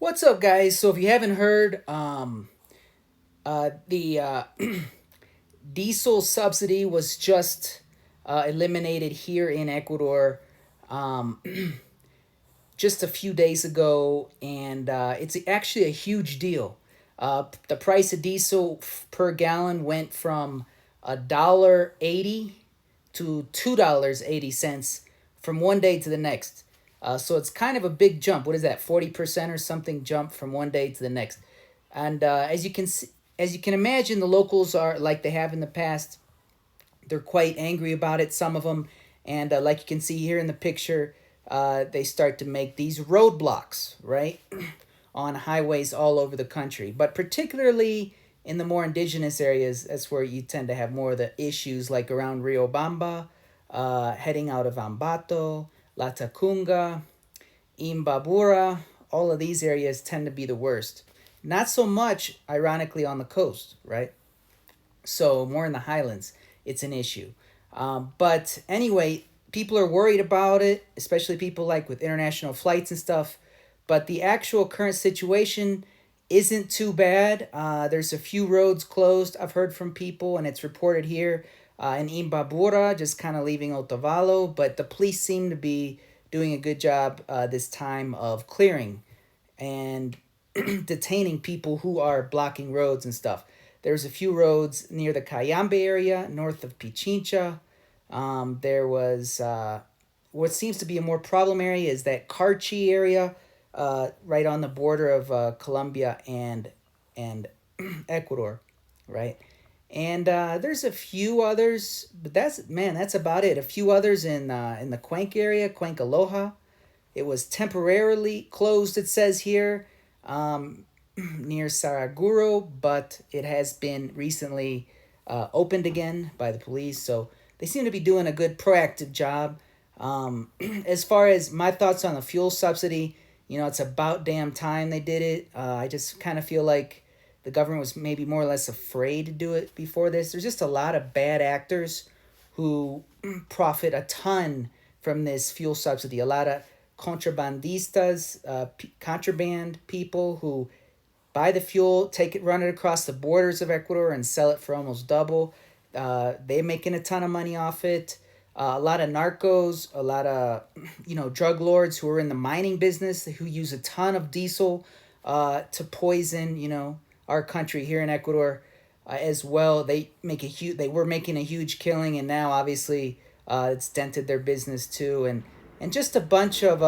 What's up, guys? So, if you haven't heard, the diesel subsidy was just eliminated here in Ecuador um, just a few days ago, and it's actually a huge deal. The price of diesel per gallon went from $1.80 to $2.80 from one day to the next. So it's kind of a big jump. What is that? 40% or something jump from one day to the next. And as you can imagine, the locals are like they have in the past. They're quite angry about it. Some of them, and like you can see here in the picture, they start to make these roadblocks, right, on highways all over the country. But particularly in the more indigenous areas, that's where you tend to have more of the issues, like around Riobamba, heading out of Ambato, La Tacunga, Imbabura. All of these areas tend to be the worst. Not so much, ironically, on the coast, right? So more in the highlands, it's an issue. But anyway, people are worried about it, especially people like with international flights and stuff. But the actual current situation isn't too bad. There's a few roads closed. I've heard from people, and it's reported here in Imbabura, just kind of leaving Otavalo. But the police seem to be doing a good job this time of clearing and detaining people who are blocking roads and stuff. There's a few roads near the Cayambe area, north of Pichincha. There was what seems to be a more problem area is that Carchi area, right on the border of Colombia and Ecuador, right? And there's a few others, but that's about it. A few others in the Cuenca area, Cuenca Loja. It was temporarily closed, it says here, near Saraguro, but it has been recently opened again by the police. So they seem to be doing a good proactive job. As far as my thoughts on the fuel subsidy, it's about damn time they did it. I just kind of feel like the government was maybe more or less afraid to do it before this. There's just a lot of bad actors who profit a ton from this fuel subsidy. A lot of contrabandistas, contraband people who buy the fuel, take it, run it across the borders of Ecuador, and sell it for almost double. They're making a ton of money off it. A lot of narcos, a lot of drug lords who are in the mining business who use a ton of diesel to poison our country here in Ecuador as well. They were making a huge killing, and now obviously it's dented their business too, and just a bunch of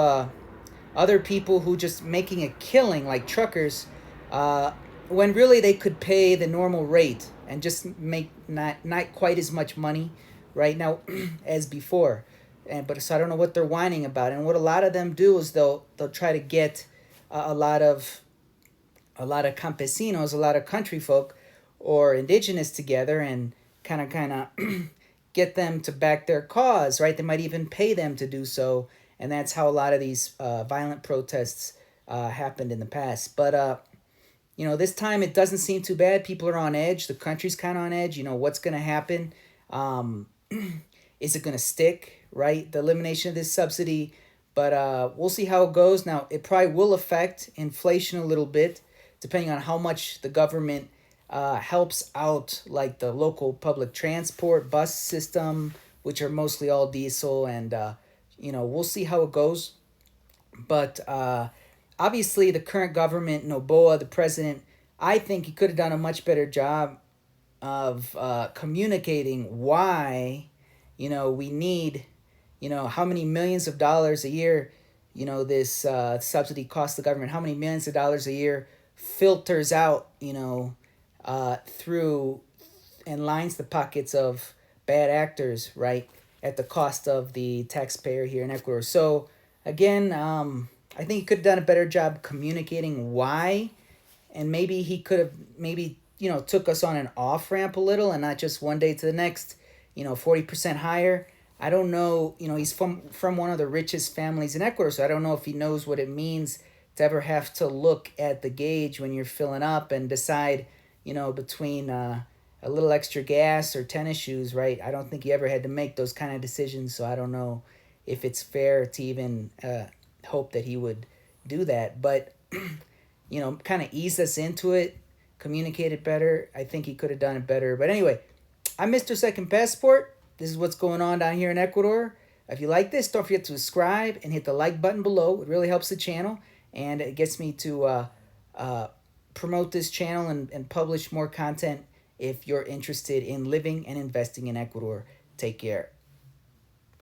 other people who just making a killing like truckers, uh, when really they could pay the normal rate and just make not quite as much money right now as before. But so I don't know what they're whining about. And what a lot of them do is they'll try to get a lot of campesinos, a lot of country folk or indigenous together and kind of get them to back their cause, right? They might even pay them to do so, and that's how a lot of these violent protests happened in the past. But this time it doesn't seem too bad. People are on edge. The country's kind of on edge. What's going to happen? Um, is it going to stick, right? The elimination of this subsidy. But we'll see how it goes. Now, it probably will affect inflation a little bit, depending on how much the government helps out, like the local public transport bus system, which are mostly all diesel. And, we'll see how it goes. But obviously, the current government, Noboa, the president, I think he could have done a much better job of communicating why, we need, how many millions of dollars a year, this subsidy costs the government, how many millions of dollars a year filters out, through and lines the pockets of bad actors, right, at the cost of the taxpayer here in Ecuador. So, again, I think he could have done a better job communicating why, and maybe he could have took us on an off ramp a little and not just one day to the next, 40% higher. I don't know, he's from one of the richest families in Ecuador, so I don't know if he knows what it means to ever have to look at the gauge when you're filling up and decide, between a little extra gas or tennis shoes, right? I don't think he ever had to make those kind of decisions, so I don't know if it's fair to even hope that he would do that. But kind of eased us into it, communicated better. I think he could have done it better. But anyway, I'm Mr. Second Passport. This is what's going on down here in Ecuador. If you like this, don't forget to subscribe and hit the like button below. It really helps the channel, and it gets me to uh, promote this channel and publish more content if you're interested in living and investing in Ecuador. Take care.